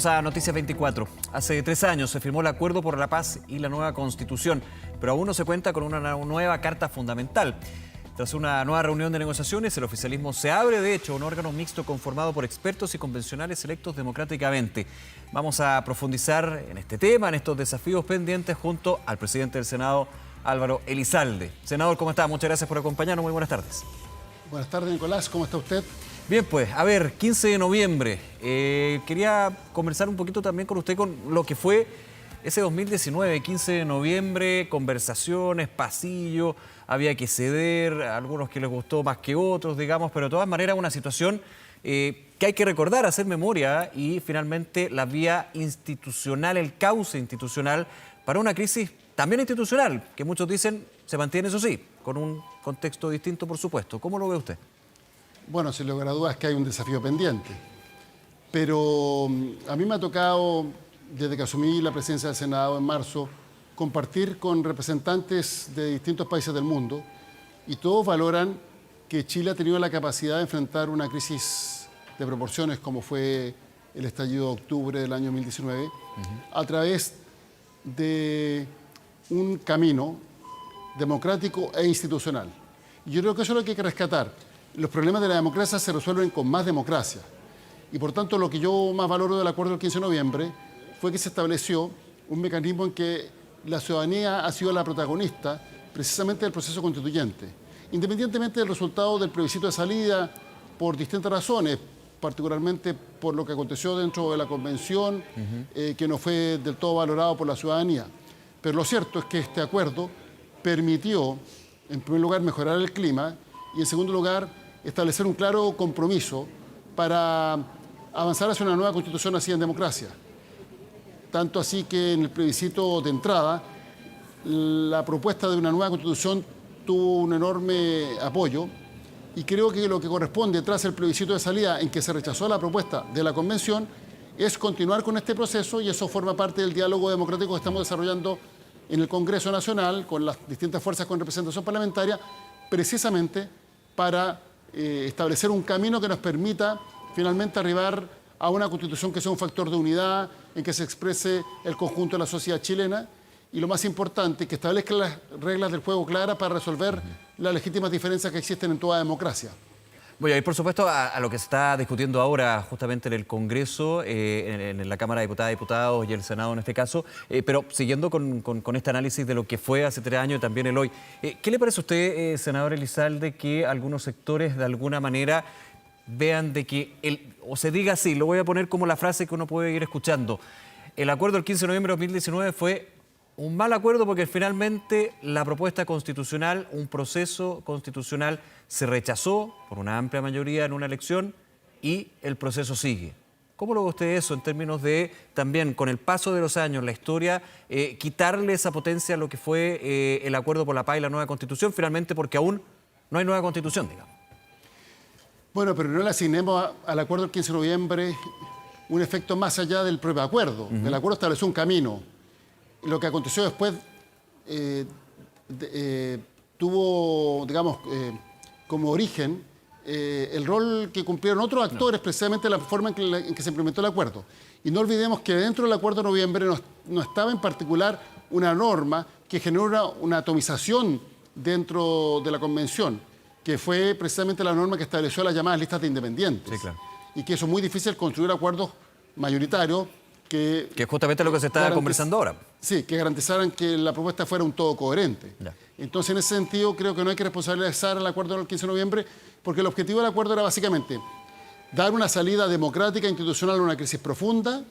A Noticias 24. Hace 3 años se firmó el Acuerdo por la Paz y la nueva Constitución, pero aún no se cuenta con una nueva Carta Fundamental. Tras una nueva reunión de negociaciones, el oficialismo se abre, de hecho, un órgano mixto conformado por expertos y convencionales electos democráticamente. Vamos a profundizar en este tema, en estos desafíos pendientes, junto al presidente del Senado, Álvaro Elizalde. Senador, ¿cómo está? Muchas gracias por acompañarnos. Muy buenas tardes. Buenas tardes, Nicolás. ¿Cómo está usted? Bien, pues, a ver, 15 de noviembre. Quería conversar un poquito también con usted con lo que fue ese 2019, 15 de noviembre, conversaciones, pasillo, había que ceder, a algunos que les gustó más que otros, digamos, pero de todas maneras una situación que hay que recordar, hacer memoria y finalmente la vía institucional, el cauce institucional para una crisis también institucional, que muchos dicen se mantiene, eso sí, con un contexto distinto, por supuesto. ¿Cómo lo ve usted? Bueno, sin lugar a dudas que hay un desafío pendiente, pero a mí me ha tocado, desde que asumí la presidencia del Senado en marzo, compartir con representantes de distintos países del mundo y todos valoran que Chile ha tenido la capacidad de enfrentar una crisis de proporciones como fue el estallido de octubre del año 2019 a través de un camino democrático e institucional. Y yo creo que eso es lo que hay que rescatar. Los problemas de la democracia se resuelven con más democracia. Y por tanto, lo que yo más valoro del acuerdo del 15 de noviembre fue que se estableció un mecanismo en que la ciudadanía ha sido la protagonista precisamente del proceso constituyente. Independientemente del resultado del plebiscito de salida, por distintas razones, particularmente por lo que aconteció dentro de la convención, que no fue del todo valorado por la ciudadanía. Pero lo cierto es que este acuerdo permitió, en primer lugar, mejorar el clima y, en segundo lugar, establecer un claro compromiso para avanzar hacia una nueva constitución así en democracia. Tanto así que en el plebiscito de entrada, la propuesta de una nueva constitución tuvo un enorme apoyo y creo que lo que corresponde tras el plebiscito de salida en que se rechazó la propuesta de la convención es continuar con este proceso y eso forma parte del diálogo democrático que estamos desarrollando en el Congreso Nacional con las distintas fuerzas con representación parlamentaria, precisamente para establecer un camino que nos permita finalmente arribar a una constitución que sea un factor de unidad, en que se exprese el conjunto de la sociedad chilena y lo más importante, que establezca las reglas del juego claras para resolver las legítimas diferencias que existen en toda democracia. Voy a ir, por supuesto, a lo que se está discutiendo ahora justamente en el Congreso, en la Cámara de Diputadas y Diputados y el Senado en este caso, pero siguiendo con este análisis de lo que fue hace 3 años y también el hoy. ¿Qué le parece a usted, senador Elizalde, que algunos sectores de alguna manera vean de que, o se diga así, lo voy a poner como la frase que uno puede ir escuchando, el acuerdo del 15 de noviembre de 2019 fue un mal acuerdo porque finalmente la propuesta constitucional, un proceso constitucional se rechazó por una amplia mayoría en una elección y el proceso sigue? ¿Cómo lo ve usted eso en términos de también con el paso de los años, la historia, quitarle esa potencia a lo que fue el acuerdo por la paz y la nueva constitución finalmente porque aún no hay nueva constitución, digamos? Bueno, pero no le asignemos al acuerdo del 15 de noviembre un efecto más allá del propio acuerdo. El acuerdo estableció un camino. Lo que aconteció después tuvo, digamos, como origen el rol que cumplieron otros actores, precisamente la forma en que se implementó el acuerdo. Y no olvidemos que dentro del acuerdo de noviembre no estaba en particular una norma que genera una atomización dentro de la convención, que fue precisamente la norma que estableció las llamadas listas de independientes. Sí, claro. Y que eso es muy difícil construir acuerdos mayoritarios que es justamente lo que se está conversando ahora. Sí, que garantizaran que la propuesta fuera un todo coherente. Ya. Entonces, en ese sentido, creo que no hay que responsabilizar al acuerdo del 15 de noviembre, porque el objetivo del acuerdo era básicamente dar una salida democrática e institucional a una crisis profunda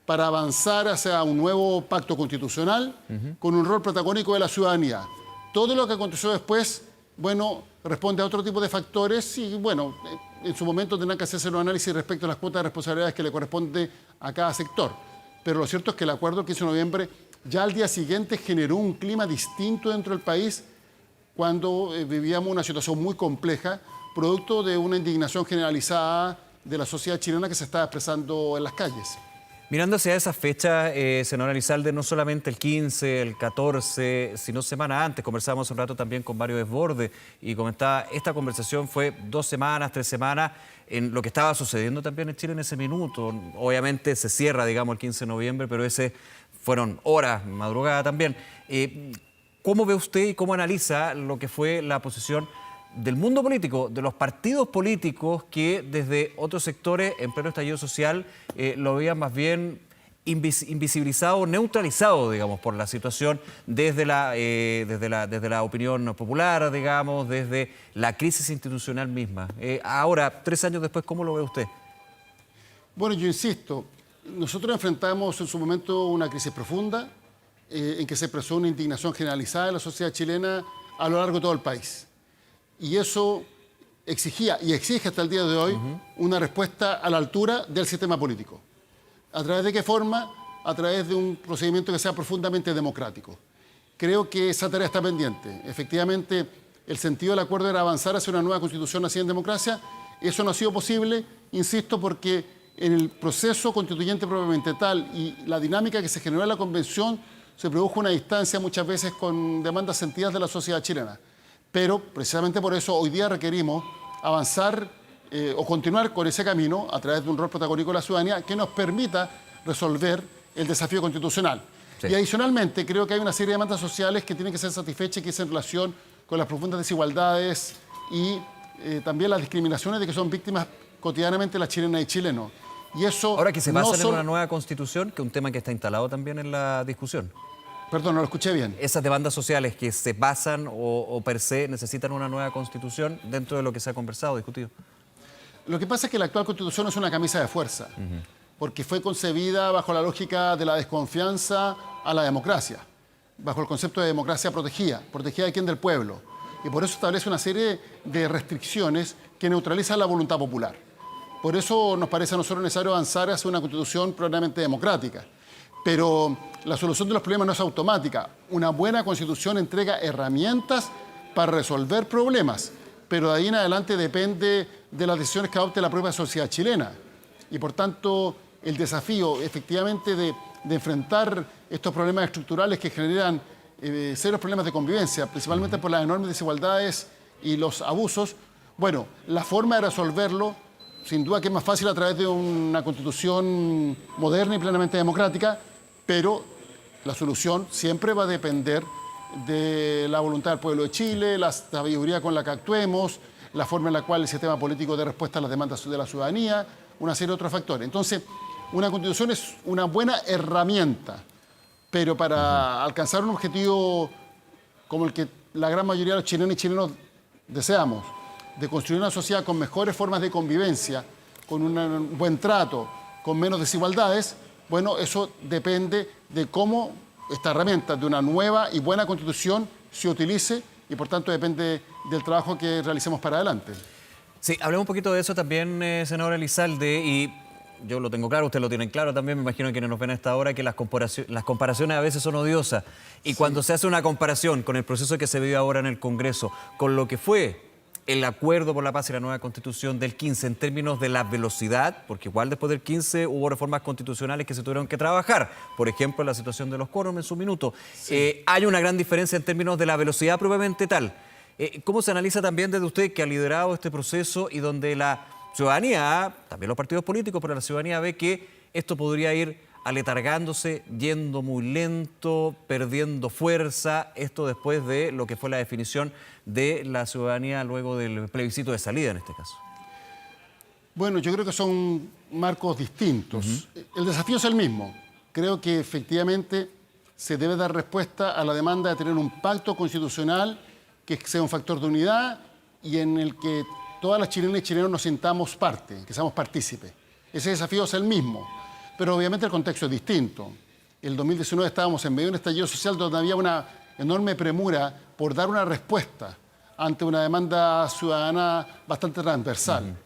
para avanzar hacia un nuevo pacto constitucional con un rol protagónico de la ciudadanía. Todo lo que aconteció después, bueno, responde a otro tipo de factores y, bueno, en su momento tendrán que hacerse un análisis respecto a las cuotas de responsabilidades que le corresponde a cada sector. Pero lo cierto es que el acuerdo del 15 de noviembre ya al día siguiente generó un clima distinto dentro del país cuando vivíamos una situación muy compleja, producto de una indignación generalizada de la sociedad chilena que se estaba expresando en las calles. Mirando hacia esa fecha, senador Elizalde, no solamente el 15, el 14, sino semana antes, conversábamos un rato también con Mario Desbordes y comentaba, esta conversación fue 2 semanas, 3 semanas, en lo que estaba sucediendo también en Chile en ese minuto. Obviamente se cierra, digamos, el 15 de noviembre, pero ese fueron horas, madrugada también. ¿Cómo ve usted y cómo analiza lo que fue la posición del mundo político, de los partidos políticos que desde otros sectores en pleno estallido social lo veían más bien invisibilizado, neutralizado, digamos, por la situación desde la opinión popular, digamos, desde la crisis institucional misma? Ahora, 3 años después, ¿cómo lo ve usted? Bueno, yo insisto, nosotros enfrentamos en su momento una crisis profunda en que se expresó una indignación generalizada de la sociedad chilena a lo largo de todo el país. Y eso exigía y exige hasta el día de hoy una respuesta a la altura del sistema político. ¿A través de qué forma? A través de un procedimiento que sea profundamente democrático. Creo que esa tarea está pendiente. Efectivamente, el sentido del acuerdo era avanzar hacia una nueva constitución así en democracia. Eso no ha sido posible, insisto, porque en el proceso constituyente propiamente tal y la dinámica que se generó en la convención se produjo una distancia muchas veces con demandas sentidas de la sociedad chilena. Pero precisamente por eso hoy día requerimos avanzar o continuar con ese camino a través de un rol protagónico de la ciudadanía que nos permita resolver el desafío constitucional. Sí. Y adicionalmente creo que hay una serie de demandas sociales que tienen que ser satisfechas, que es en relación con las profundas desigualdades y también las discriminaciones de que son víctimas cotidianamente las chilenas y chilenos. Y eso ahora que se basan en una nueva constitución, que es un tema que está instalado también en la discusión. Perdón, no lo escuché bien. Esas demandas sociales que se basan o per se necesitan una nueva constitución dentro de lo que se ha conversado, discutido. Lo que pasa es que la actual constitución es una camisa de fuerza, porque fue concebida bajo la lógica de la desconfianza a la democracia, bajo el concepto de democracia protegida. ¿Protegida de quién? Del pueblo. Y por eso establece una serie de restricciones que neutralizan la voluntad popular. Por eso nos parece a nosotros necesario avanzar hacia una constitución plenamente democrática. Pero la solución de los problemas no es automática. Una buena constitución entrega herramientas para resolver problemas, pero de ahí en adelante depende de las decisiones que adopte la propia sociedad chilena. Y por tanto, el desafío efectivamente de enfrentar estos problemas estructurales que generan serios problemas de convivencia, principalmente por las enormes desigualdades y los abusos, bueno, la forma de resolverlo, sin duda que es más fácil a través de una constitución moderna y plenamente democrática, pero la solución siempre va a depender de la voluntad del pueblo de Chile, la sabiduría con la que actuemos, la forma en la cual el sistema político dé respuesta a las demandas de la ciudadanía, una serie de otros factores. Entonces, una constitución es una buena herramienta, pero para alcanzar un objetivo como el que la gran mayoría de los chilenos y chilenos deseamos, de construir una sociedad con mejores formas de convivencia, con un buen trato, con menos desigualdades, bueno, eso depende de cómo esta herramienta de una nueva y buena constitución se utilice y por tanto depende del trabajo que realicemos para adelante. Sí, hablemos un poquito de eso también, senador Elizalde, y yo lo tengo claro, usted lo tiene claro también, me imagino que quienes nos ven a esta hora, que las comparaciones a veces son odiosas. Y sí, cuando se hace una comparación con el proceso que se vive ahora en el Congreso, con lo que fue el acuerdo por la paz y la nueva constitución del 15 en términos de la velocidad, porque igual después del 15 hubo reformas constitucionales que se tuvieron que trabajar, por ejemplo la situación de los quórum en su minuto. Sí. Hay una gran diferencia en términos de la velocidad propiamente tal. ¿Cómo se analiza también desde usted que ha liderado este proceso y donde la ciudadanía, también los partidos políticos, pero la ciudadanía ve que esto podría ir aletargándose, yendo muy lento, perdiendo fuerza, esto después de lo que fue la definición de la ciudadanía luego del plebiscito de salida en este caso? Bueno, yo creo que son marcos distintos. El desafío es el mismo. Creo que efectivamente se debe dar respuesta a la demanda de tener un pacto constitucional que sea un factor de unidad y en el que todas las chilenas y chilenos nos sintamos parte, que seamos partícipes. Ese desafío es el mismo. Pero obviamente el contexto es distinto. En el 2019 estábamos en medio de un estallido social donde había una enorme premura por dar una respuesta ante una demanda ciudadana bastante transversal.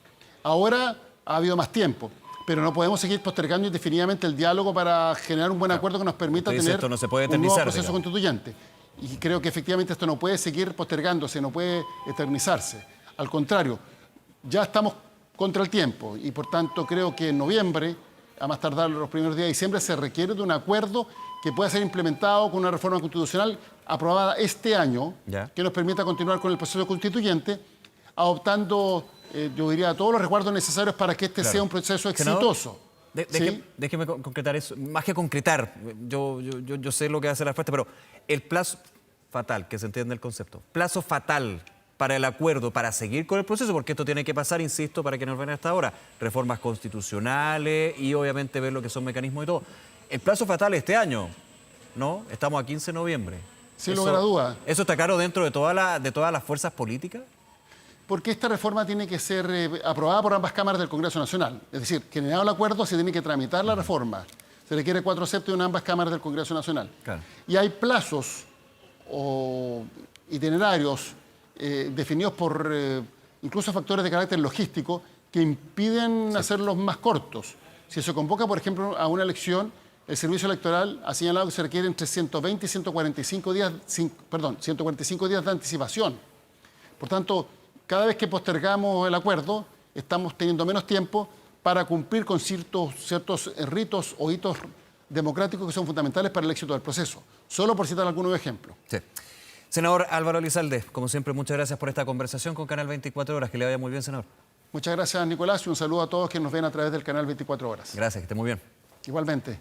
Ahora ha habido más tiempo, pero no podemos seguir postergando indefinidamente el diálogo para generar un buen acuerdo que nos permita tener esto no se puede un nuevo eternizar, proceso constituyente. Y creo que efectivamente esto no puede seguir postergándose, no puede eternizarse. Al contrario, ya estamos contra el tiempo y por tanto creo que en noviembre a más tardar los primeros días de diciembre, se requiere de un acuerdo que pueda ser implementado con una reforma constitucional aprobada este año, que nos permita continuar con el proceso constituyente, adoptando, yo diría, todos los resguardos necesarios para que este sea un proceso exitoso. Déjeme concretar eso. Más que concretar, yo sé lo que hace la respuesta, pero el plazo fatal, que se entiende el concepto, plazo fatal para el acuerdo, para seguir con el proceso, porque esto tiene que pasar, insisto, para que nos ven hasta ahora, reformas constitucionales y obviamente ver lo que son mecanismos y todo. El plazo fatal este año, ¿no? Estamos a 15 de noviembre. Sin lugar a duda. ¿Eso está claro dentro de todas las fuerzas políticas? Porque esta reforma tiene que ser aprobada por ambas cámaras del Congreso Nacional. Es decir, generado el acuerdo, se tiene que tramitar la reforma. Se requiere 4/7 en ambas cámaras del Congreso Nacional. Claro. Y hay plazos o itinerarios definidos por incluso factores de carácter logístico que impiden hacerlos más cortos. Si se convoca, por ejemplo, a una elección, el Servicio Electoral ha señalado que se requiere entre 120 y 145 días, 145 días de anticipación. Por tanto, cada vez que postergamos el acuerdo, estamos teniendo menos tiempo para cumplir con ciertos ritos o hitos democráticos que son fundamentales para el éxito del proceso. Solo por citar algunos ejemplos. Sí. Senador Álvaro Elizalde, como siempre, muchas gracias por esta conversación con Canal 24 Horas. Que le vaya muy bien, senador. Muchas gracias, Nicolás, y un saludo a todos que nos ven a través del Canal 24 Horas. Gracias, que esté muy bien. Igualmente.